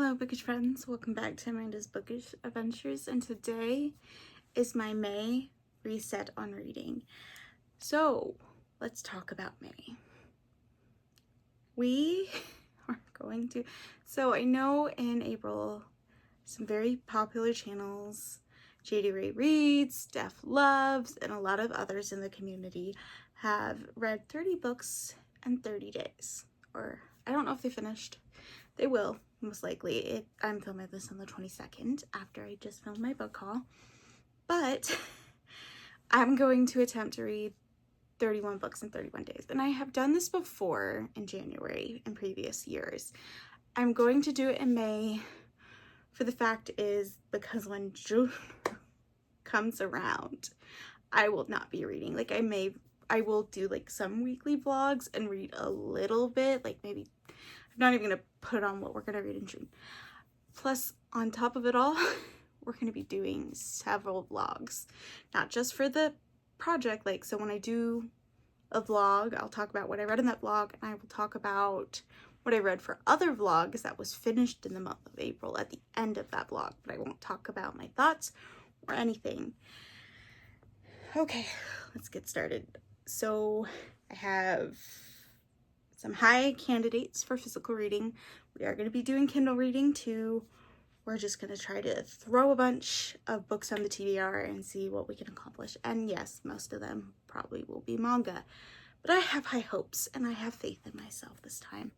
Hello bookish friends, welcome back to Amanda's Bookish Adventures, and today is my May reset on reading. So let's talk about May. We are going to, so I know in April some very popular channels, JD Ray Reads, Steph Loves, and a lot of others in the community have read 30 books in 30 days, or I don't know if they finished. They will, most likely. I'm filming this on the 22nd after I just filmed my book haul. But I'm going to attempt to read 31 books in 31 days. And I have done this before in January in previous years. I'm going to do it in May for the fact is because when June comes around, I will not be reading. Like I will do like some weekly vlogs and read a little bit, like maybe I'm not even gonna put on what we're gonna read in June. Plus, on top of it all, we're gonna be doing several vlogs, not just for the project. Like, so when I do a vlog, I'll talk about what I read in that vlog, and I will talk about what I read for other vlogs that was finished in the month of April at the end of that vlog, but I won't talk about my thoughts or anything. Okay, let's get started. So I have some high candidates for physical reading. We are going to be doing Kindle reading too. We're just going to try to throw a bunch of books on the TBR and see what we can accomplish. And yes, most of them probably will be manga, but I have high hopes and I have faith in myself this time.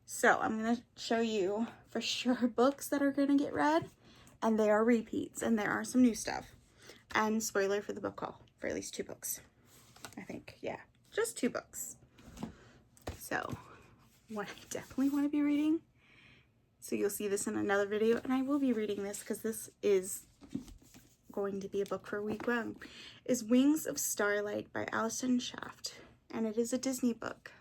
So I'm going to show you for sure books that are going to get read, and they are repeats, and there are some new stuff. And spoiler for the book haul, for at least 2 books. I think, yeah, just 2 books. So, what I definitely want to be reading, so you'll see this in another video, and I will be reading this because this is going to be a book for week 1, is Wings of Starlight by Alison Shaft, and it is a Disney book.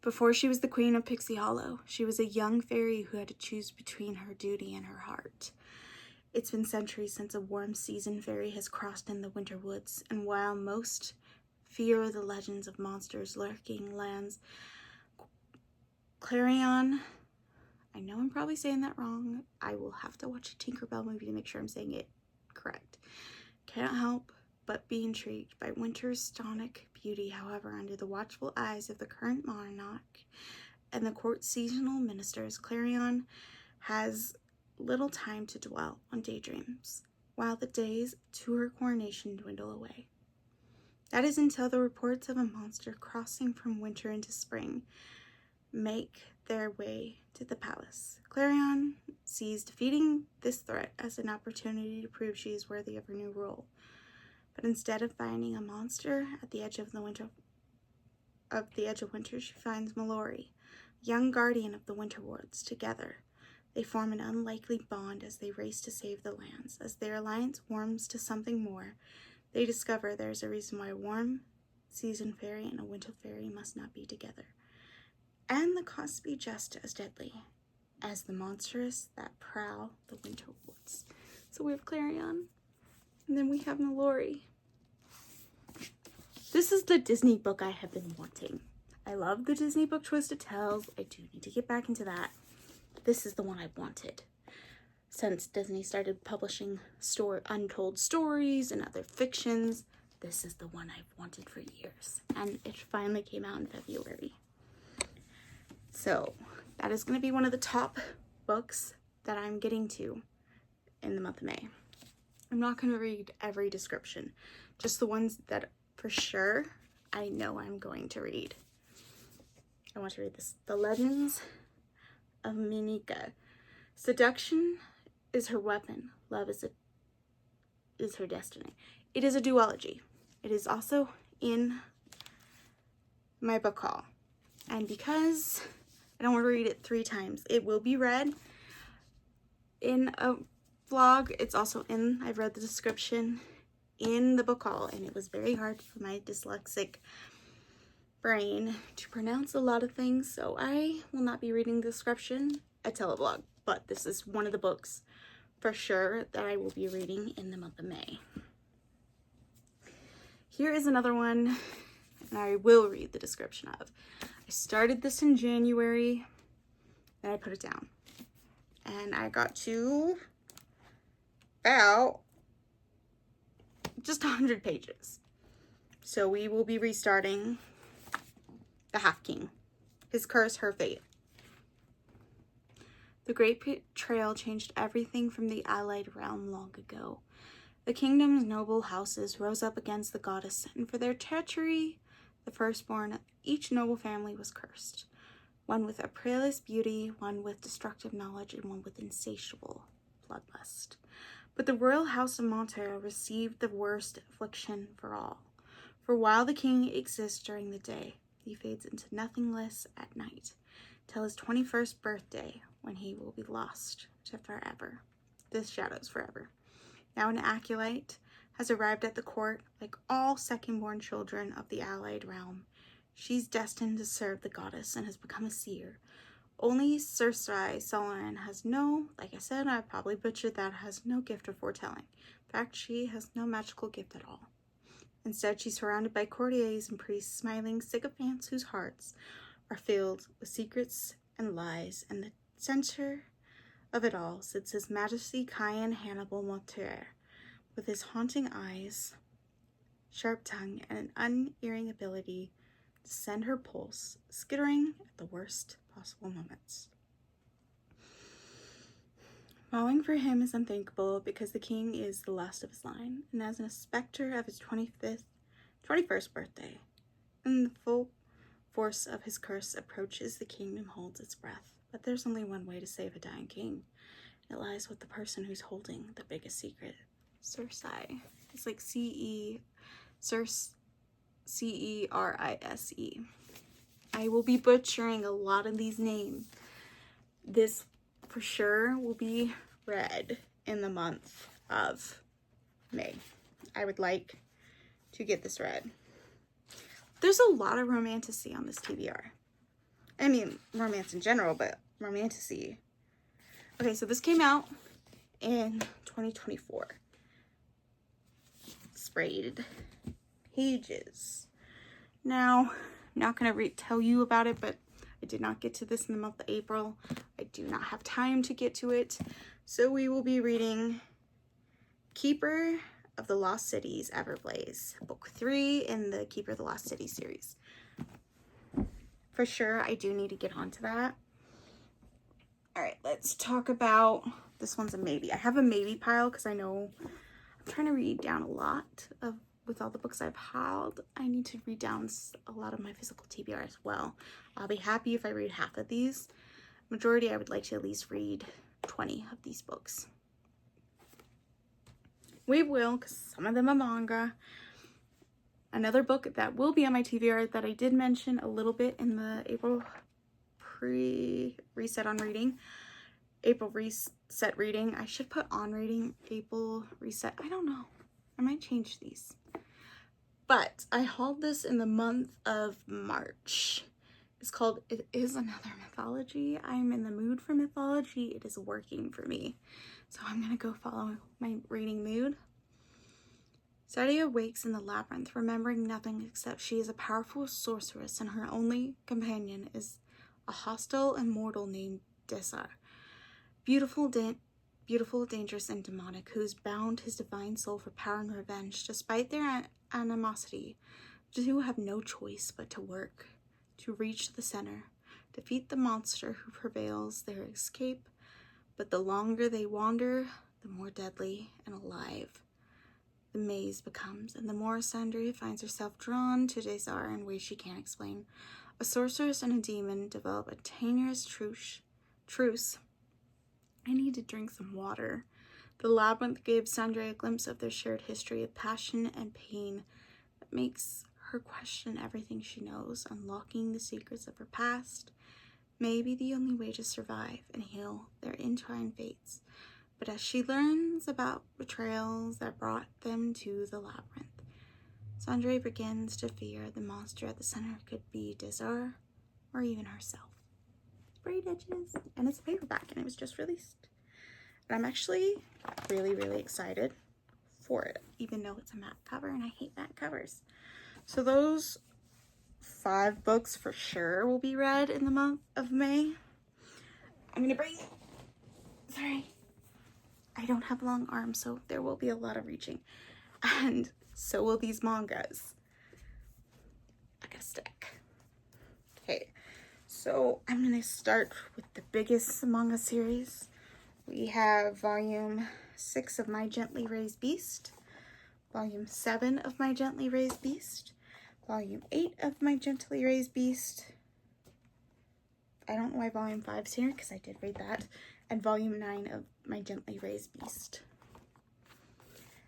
Before she was the queen of Pixie Hollow, she was a young fairy who had to choose between her duty and her heart. It's been centuries since a warm season fairy has crossed in the winter woods, and while most fear the legends of monsters lurking lands, Clarion, I know I'm probably saying that wrong. I will have to watch a Tinkerbell movie to make sure I'm saying it correct. Cannot help but be intrigued by winter's sonic beauty. However, under the watchful eyes of the current monarch and the court's seasonal ministers, Clarion has little time to dwell on daydreams, while the days to her coronation dwindle away. That is until the reports of a monster crossing from winter into spring make their way to the palace. Clarion sees defeating this threat as an opportunity to prove she is worthy of her new role. But instead of finding a monster at the edge of winter, she finds Mallory, young guardian of the winter woods. Together, they form an unlikely bond as they race to save the lands. As their alliance warms to something more, they discover there's a reason why a warm season fairy and a winter fairy must not be together. And the costs be just as deadly as the monsters that prowl the winter woods. So we have Clarion, and then we have Mallory. This is the Disney book I have been wanting. I love the Disney book Twisted Tales. I do need to get back into that. This is the one I wanted. Since Disney started publishing untold stories and other fictions, this is the one I've wanted for years. And it finally came out in February. So that is going to be one of the top books that I'm getting to in the month of May. I'm not going to read every description, just the ones that for sure I know I'm going to read. I want to read this. The Legends of Minika. Seduction is her weapon. Love is her destiny. It is a duology. It is also in my book haul. And because I don't want to read it 3 times, it will be read in a vlog. It's also I've read the description in the book haul, and it was very hard for my dyslexic brain to pronounce a lot of things, so I will not be reading the description at televlog, but this is one of the books for sure that I will be reading in the month of May. Here is another one, and I will read the description of. I started this in January. and I put it down. And I got to about just 100 pages. So we will be restarting the Half King. His curse, her fate. The great betrayal changed everything from the allied realm long ago. The kingdom's noble houses rose up against the goddess, and for their treachery, the firstborn of each noble family was cursed. One with a peerless beauty, one with destructive knowledge, and one with insatiable bloodlust. But the royal house of Montero received the worst affliction for all. For while the king exists during the day, he fades into nothingness at night, till his 21st birthday, when he will be lost to forever. This shadows forever. Now an acolyte has arrived at the court, like all second-born children of the allied realm. She's destined to serve the goddess and has become a seer. Only Circe Solon has no, like I said, I probably butchered that, has no gift of foretelling. In fact, she has no magical gift at all. Instead, she's surrounded by courtiers and priests, smiling sycophants whose hearts are filled with secrets and lies, and the center of it all sits His Majesty Cayenne Hannibal Montero, with his haunting eyes, sharp tongue, and an unerring ability to send her pulse skittering at the worst possible moments. Mowing for him is unthinkable because the king is the last of his line, and as a specter of his 21st birthday, and the full force of his curse approaches, the kingdom holds its breath. But there's only one way to save a dying king. It lies with the person who's holding the biggest secret. Circe. It's like Circe, C-E-R-I-S-E. I will be butchering a lot of these names. This for sure will be read in the month of May. I would like to get this read. There's a lot of romantasy on this TBR. I mean, romance in general, but romantasy. Okay, so this came out in 2024. Sprayed pages. Now, I'm not going to tell you about it, but I did not get to this in the month of April. I do not have time to get to it. So we will be reading Keeper of the Lost Cities, Everblaze, book 3 in the Keeper of the Lost Cities series. For sure, I do need to get onto that. All right, let's talk about, this one's a maybe. I have a maybe pile because I know I'm trying to read down a lot with all the books I've hauled. I need to read down a lot of my physical TBR as well. I'll be happy if I read half of these. Majority, I would like to at least read 20 of these books. We will, because some of them are manga. Another book that will be on my TBR that I did mention a little bit in the April reset on reading. April reset reading. I should put on reading. April reset. I don't know. I might change these. But I hauled this in the month of March. It's called It Is Another Mythology. I'm in the mood for mythology. It is working for me. So I'm going to go follow my reading mood. Sadia wakes in the labyrinth, remembering nothing except she is a powerful sorceress and her only companion is a hostile immortal named Desar. Beautiful, dangerous, and demonic, who's bound his divine soul for power and revenge. Despite their animosity, the two have no choice but to work to reach the center, defeat the monster who prevails their escape. But the longer they wander, the more deadly and alive the maze becomes, and the more Sandria finds herself drawn to Desar in ways she can't explain. A sorceress and a demon develop a tenuous truce. I need to drink some water. The labyrinth gave Sandria a glimpse of their shared history of passion and pain that makes her question everything she knows. Unlocking the secrets of her past may be the only way to survive and heal their entwined fates. But as she learns about betrayals that brought them to the labyrinth, Sandria begins to fear the monster at the center could be Desar or even herself. Sprayed edges, and it's a paperback, and it was just released. And I'm actually really, really excited for it, even though it's a matte cover, and I hate matte covers. So those 5 books for sure will be read in the month of May. I'm gonna bring, sorry, I don't have long arms, so there will be a lot of reaching. And so will these mangas. I got a stack. Okay, so I'm gonna start with the biggest manga series. We have volume 6 of My Gently Raised Beast, volume 7 of My Gently Raised Beast, volume 8 of My Gently Raised Beast. I don't know why volume 5's here, because I did read that, and volume 9 of My Gently Raised Beast.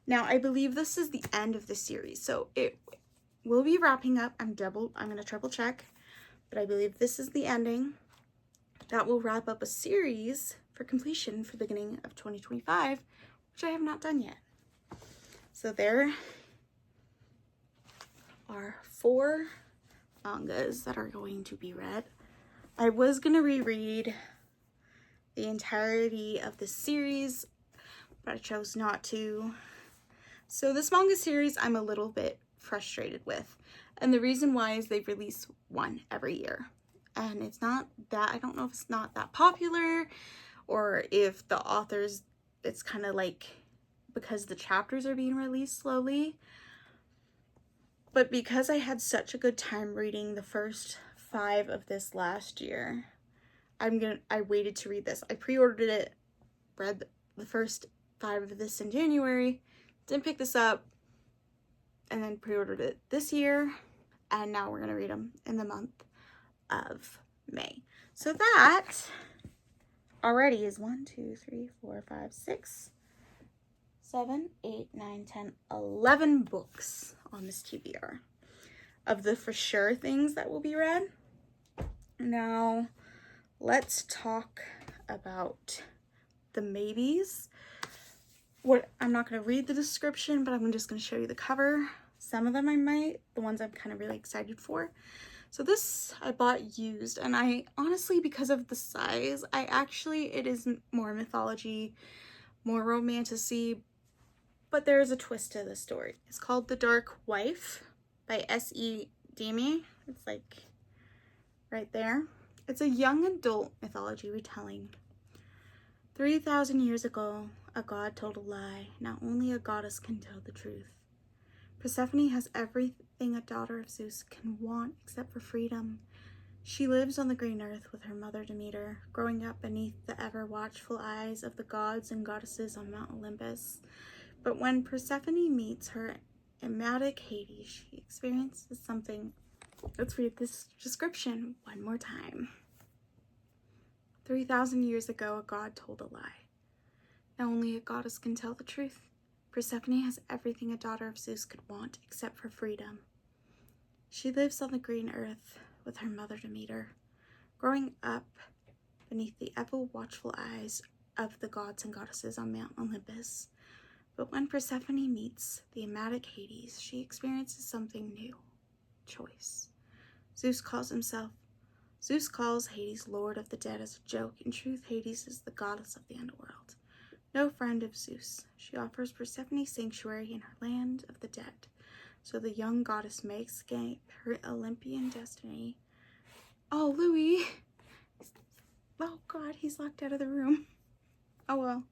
Now, I believe this is the end of the series, so it will be wrapping up. I'm going to triple check, but I believe this is the ending. That will wrap up a series for completion for the beginning of 2025, which I have not done yet. So there are 4 mangas that are going to be read. I was going to reread the entirety of this series, but I chose not to. So this manga series I'm a little bit frustrated with. And the reason why is they release one every year. And it's not that, I don't know if it's not that popular or if the authors, it's kind of like because the chapters are being released slowly. But because I had such a good time reading the first 5 of this last year, I waited to read this. I pre-ordered it, read the first 5 of this in January, didn't pick this up, and then pre-ordered it this year, and now we're gonna read them in the month of May. So that already is 1, 2, 3, 4, 5, 6, 7, 8, 9, 10, 11 books on this TBR of the for sure things that will be read. Now, let's talk about the maybes. I'm not going to read the description, but I'm just going to show you the cover. Some of them I might, the ones I'm kind of really excited for. So this I bought used, and I honestly, because of the size, it is more mythology, more romantasy, but there is a twist to the story. It's called The Dark Wife by S.E. Demi. It's like right there. It's a young adult mythology retelling. 3,000 years ago, a god told a lie. Now only a goddess can tell the truth. Persephone has everything a daughter of Zeus can want except for freedom. She lives on the green earth with her mother Demeter, growing up beneath the ever-watchful eyes of the gods and goddesses on Mount Olympus. But when Persephone meets her emetic Hades, she experiences something. Let's read this description one more time. 3,000 years ago, a god told a lie. Now only a goddess can tell the truth. Persephone has everything a daughter of Zeus could want except for freedom. She lives on the green earth with her mother Demeter, growing up beneath the ever-watchful eyes of the gods and goddesses on Mount Olympus. But when Persephone meets the emetic Hades, she experiences something new. Choice. Zeus calls Hades Lord of the Dead as a joke. In truth, Hades is the goddess of the underworld. No friend of Zeus, she offers Persephone sanctuary in her land of the dead, so the young goddess may escape her Olympian destiny. Oh, Louis! Oh God, he's locked out of the room. Oh well.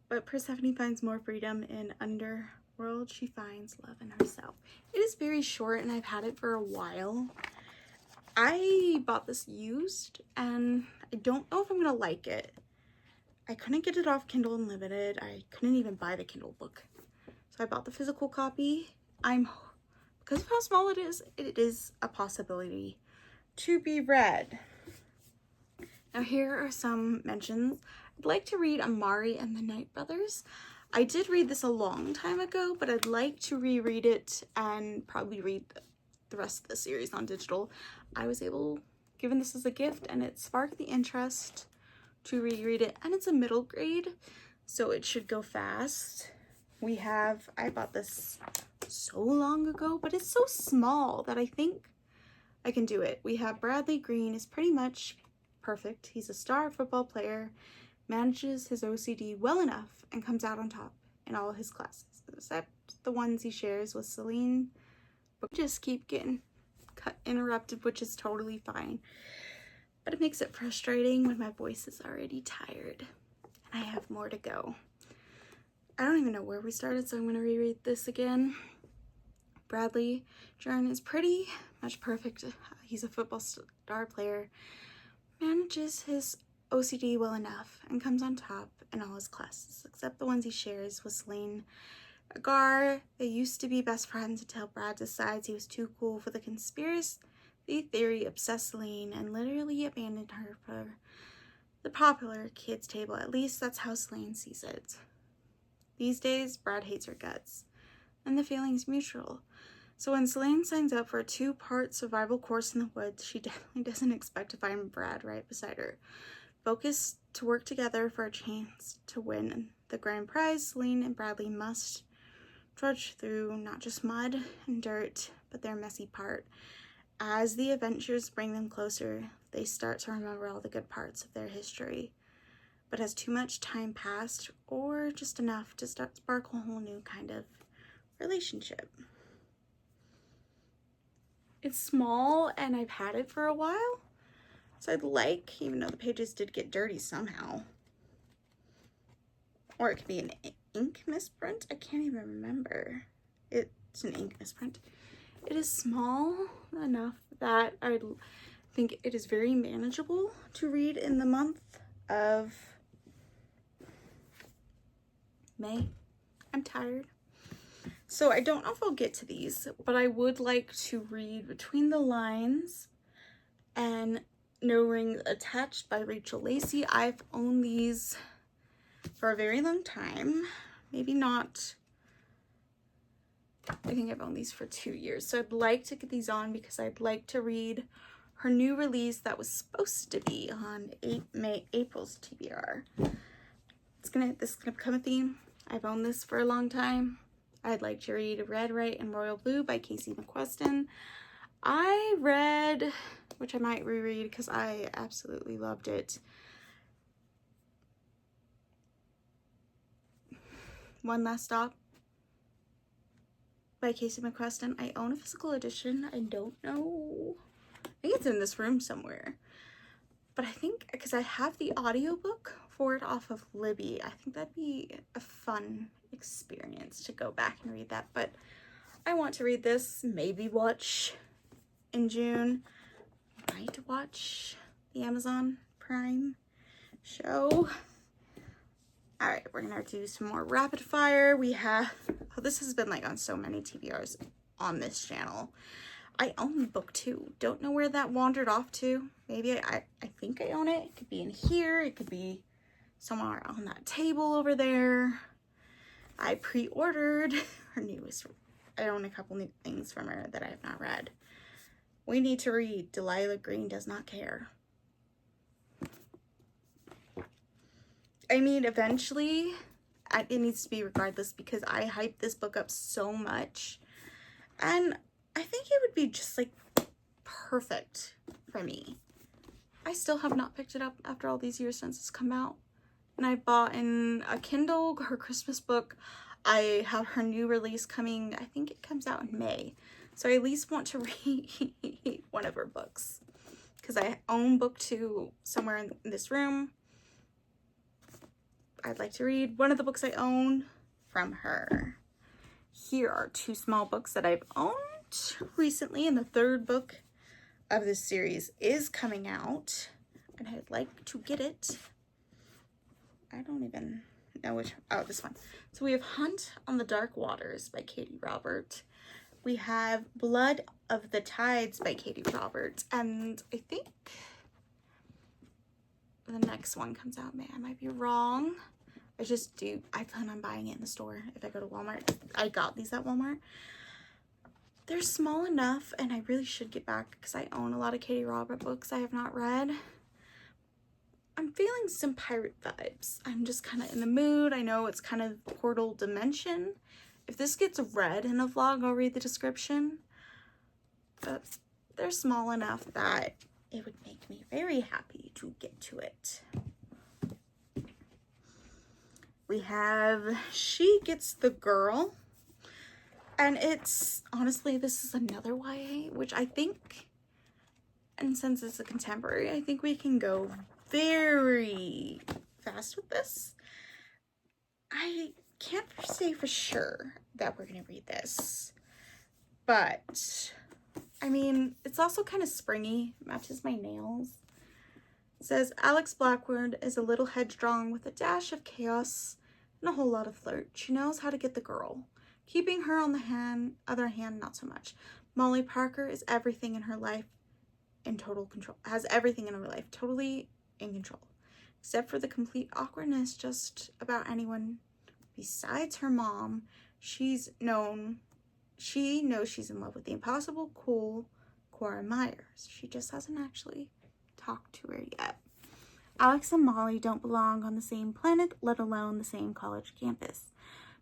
But Persephone finds more freedom in underworld. She finds love in herself. It is very short, and I've had it for a while. I bought this used, and I don't know if I'm gonna like it. I couldn't get it off Kindle Unlimited. I couldn't even buy the Kindle book. So I bought the physical copy. Because of how small it is a possibility to be read. Now here are some mentions. I'd like to read Amari and the Night Brothers. I did read this a long time ago, but I'd like to reread it and probably read the rest of the series on digital. I was able, given this as a gift, and it sparked the interest to reread it, and it's a middle grade, so it should go fast. I bought this so long ago, but it's so small that I think I can do it. We have Bradley Green is pretty much perfect. He's a star football player, manages his OCD well enough, and comes out on top in all his classes, except the ones he shares with Celine, but just keep getting interrupted, which is totally fine. but it makes it frustrating when my voice is already tired and I have more to go. I don't even know where we started, so I'm going to reread this again. Bradley Jordan is pretty much perfect. He's a football star player, manages his OCD well enough, and comes on top in all his classes, except the ones he shares with Selene Agar. They used to be best friends until Brad decides he was too cool for the conspiracy theory obsessed Selene and literally abandoned her for the popular kids table. At least that's how Selene sees it. These days, Brad hates her guts, and the feeling's mutual. So when Selene signs up for a 2-part survival course in the woods, she definitely doesn't expect to find Brad right beside her. Focused to work together for a chance to win the grand prize, Selene and Bradley must trudge through not just mud and dirt, but their messy part. As the adventures bring them closer, they start to remember all the good parts of their history. But has too much time passed, or just enough to spark a whole new kind of relationship? It's small and I've had it for a while, so I'd like, even though the pages did get dirty somehow, or it could be an ink misprint. I can't even remember. It's an ink misprint. It is small enough that I think it is very manageable to read in the month of May. I'm tired. So I don't know if I'll get to these, but I would like to read Between the Lines and No Rings Attached by Rachel Lacey. I've owned these for a very long time. Maybe not. I think I've owned these for 2 years. So I'd like to get these on because I'd like to read her new release that was supposed to be on April's TBR. This is gonna become a theme. I've owned this for a long time. I'd like to read Red, Right, and Royal Blue by Casey McQuiston. I read, which I might reread because I absolutely loved it, One Last Stop by Casey McQuiston. I own a physical edition. I don't know. I think it's in this room somewhere. But I think, because I have the audiobook for it off of Libby, I think that'd be a fun experience to go back and read that. But I want to read this, maybe watch in June. Might watch the Amazon Prime show. All right, we're gonna do some more rapid fire. We have, oh, this has been like on so many TBRs on this channel. I own book 2. Don't know where that wandered off to. Maybe I think I own it. It could be in here. It could be somewhere on that table over there. I pre-ordered her newest. I own a couple new things from her that I have not read. We need to read Delilah Green Does Not Care. I mean, eventually, it needs to be regardless because I hyped this book up so much. And I think it would be just like perfect for me. I still have not picked it up after all these years since it's come out. And I bought in a Kindle, her Christmas book. I have her new release coming, I think it comes out in May. So I at least want to read one of her books. Because I own book 2 somewhere in this room. I'd like to read one of the books I own from her. Here are 2 small books that I've owned recently, and the 3rd book of this series is coming out, and I'd like to get it. I don't even know which, oh, this one. So we have Hunt on the Dark Waters by Katie Robert. We have Blood of the Tides by Katie Robert, and I think the next one comes out May. I might be wrong. I plan on buying it in the store if I go to Walmart. I got these at Walmart. They're small enough, and I really should get back because I own a lot of Katie Robert books I have not read. I'm feeling some pirate vibes. I'm just kind of in the mood. I know it's kind of Portal Dimension. If this gets read in a vlog, I'll read the description. But they're small enough that it would make me very happy to get to it. We have She Gets the Girl. And it's, honestly, this is another YA, which I think And since it's a contemporary, I think we can go very fast with this. I can't say for sure that we're going to read this, but I mean, it's also kind of springy. It matches my nails. It says, Alex Blackwood is a little headstrong with a dash of chaos and a whole lot of flirt. She knows how to get the girl. Keeping her on the other hand, not so much. Molly Parker is everything in her life in total control. Has everything in her life totally in control. Except for the complete awkwardness just about anyone besides her mom. She knows she's in love with the impossible cool Cora Myers. She just hasn't actually talked to her yet. Alex and Molly don't belong on the same planet, let alone the same college campus.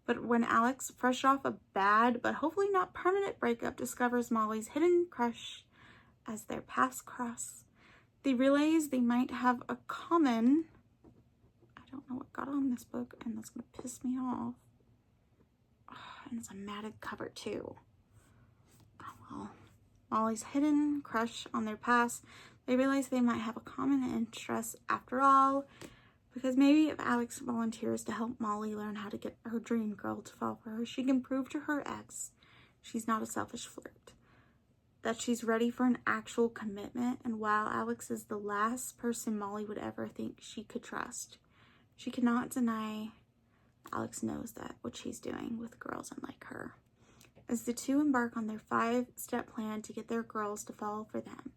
But when Alex, fresh off a bad but hopefully not permanent breakup, discovers Molly's hidden crush as their paths cross, they realize they might have a common... I don't know what got on this book, and that's going to piss me off. Oh, and it's a matted cover too. Oh well. Molly's hidden crush on their past. They realize they might have a common interest after all, because maybe if Alex volunteers to help Molly learn how to get her dream girl to fall for her, she can prove to her ex she's not a selfish flirt, that she's ready for an actual commitment. And while Alex is the last person Molly would ever think she could trust, she cannot deny Alex knows that what she's doing with girls unlike her. As the two embark on their 5-step plan to get their girls to fall for them,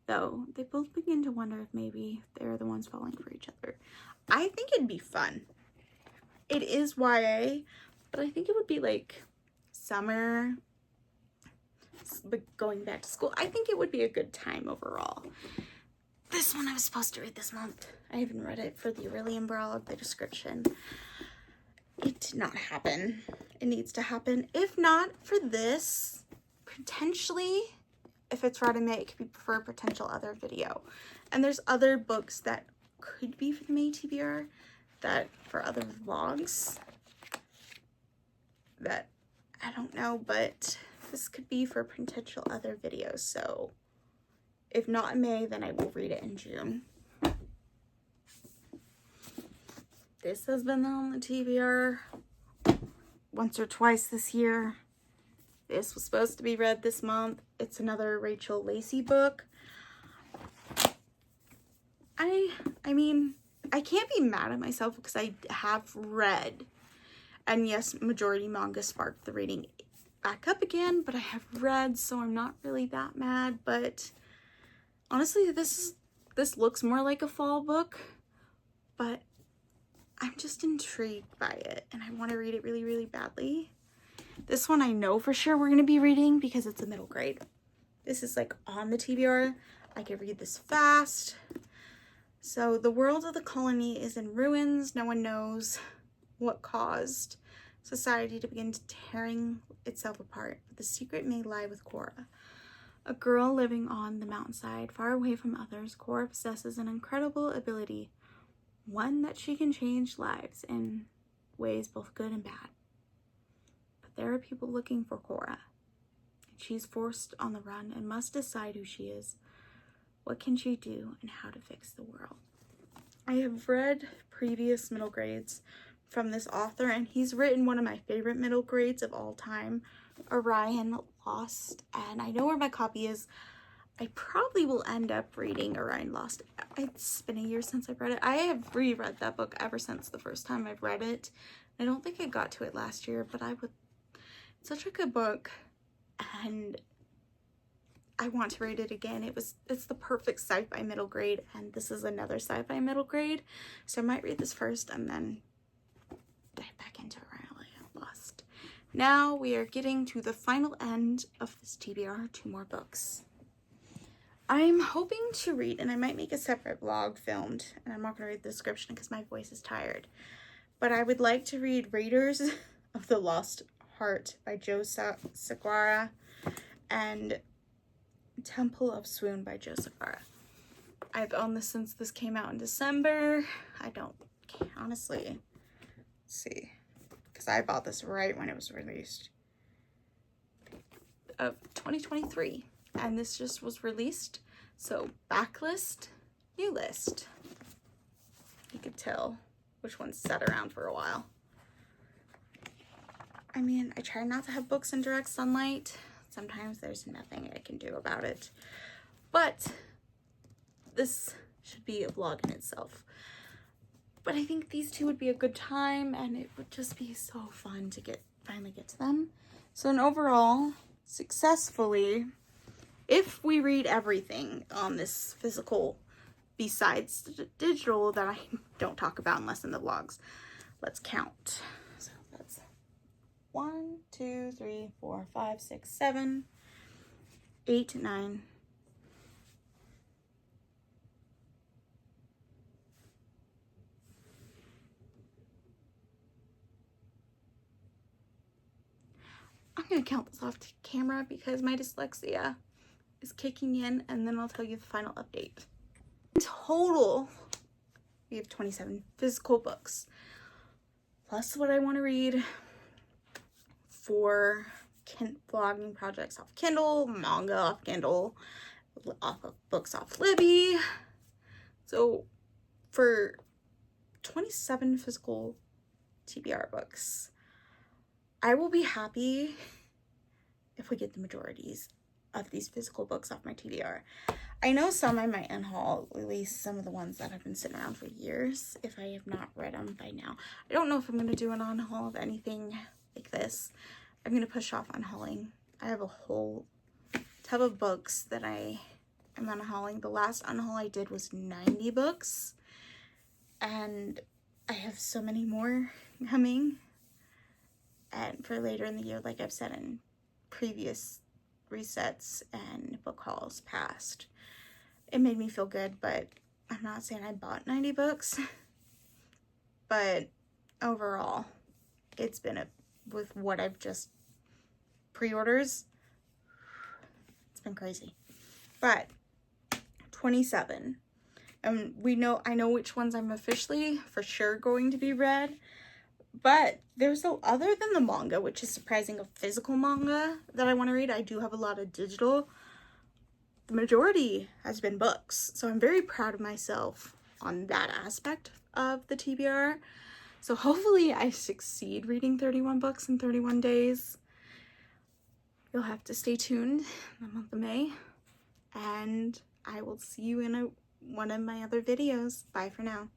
though, they both begin to wonder if maybe they're the ones falling for each other. I think it'd be fun. It is YA, but I think it would be like summer, but going back to school. I think it would be a good time overall. This one I was supposed to read this month. I haven't read it for the Aurelian Brawl of the description. It did not happen. It needs to happen. If not for this, potentially, if it's read in May, it could be for a potential other video. And there's other books that could be for the May TBR, that for other vlogs, that I don't know, but this could be for potential other videos. So if not in May, then I will read it in June. This has been on the TBR once or twice this year. This was supposed to be read this month. It's another Rachel Lacey book. I mean, I can't be mad at myself because I have read. And yes, majority manga sparked the reading back up again, but I have read, so I'm not really that mad. But honestly, this looks more like a fall book, but I'm just intrigued by it and I want to read it really, really badly. This one I know for sure we're going to be reading because it's a middle grade. This is like on the TBR. I can read this fast. So the world of the colony is in ruins. No one knows what caused society to begin tearing itself apart. But the secret may lie with Cora. A girl living on the mountainside, far away from others, Cora possesses an incredible ability. One that she can change lives in ways both good and bad. But there are people looking for Cora. And she's forced on the run and must decide who she is. What can she do and how to fix the world? I have read previous middle grades from this author, and he's written one of my favorite middle grades of all time, Orion Lost. And I know where my copy is. I probably will end up reading Orion Lost. It's been a year since I've read it. I have reread that book ever since the first time I've read it. I don't think I got to it last year, but I would. It's such a good book, and I want to read it again. It's the perfect sci-fi middle grade, and this is another sci-fi middle grade. So I might read this first and then dive back into Orion Lost. Now we are getting to the final end of this TBR, 2 more books. I'm hoping to read, and I might make a separate vlog filmed, and I'm not going to read the description because my voice is tired, but I would like to read Raiders of the Lost Heart by Joe Sakura and Temple of Swoon by Joe Sakura. I've owned this since this came out in December. I don't honestly see, because I bought this right when it was released of 2023, and this just was released, So backlist, new list. You could tell which one's sat around for a while. I mean, I try not to have books in direct sunlight. Sometimes there's nothing I can do about it. But this should be a vlog in itself. But I think these two would be a good time, and it would just be so fun to finally get to them. So in overall, successfully, if we read everything on this physical besides digital that I don't talk about unless in the vlogs, let's count. So that's 1, 2, 3, 4, 5, 6, 7, 8, 9. I'm gonna count this off camera because my dyslexia is kicking in, and then I'll tell you the final update. In total, we have 27 physical books, plus what I want to read for vlogging projects off Kindle, manga off Kindle, books off Libby. So for 27 physical TBR books, I will be happy if we get the majorities of these physical books off my TBR. I know some I might unhaul, at least some of the ones that have been sitting around for years, if I have not read them by now. I don't know if I'm going to do an unhaul of anything like this. I'm going to push off unhauling. I have a whole tub of books that I am unhauling. The last unhaul I did was 90 books, and I have so many more coming. And for later in the year, like I've said in previous resets and book hauls past. It made me feel good, but I'm not saying I bought 90 books. But overall, it's been with what I've just pre-orders, it's been crazy. But 27. And I know which ones I'm officially for sure going to be read. But there's other than the manga, which is surprising, a physical manga that I want to read. I do have a lot of digital. The majority has been books. So I'm very proud of myself on that aspect of the TBR. So hopefully I succeed reading 31 books in 31 days. You'll have to stay tuned in the month of May. And I will see you in one of my other videos. Bye for now.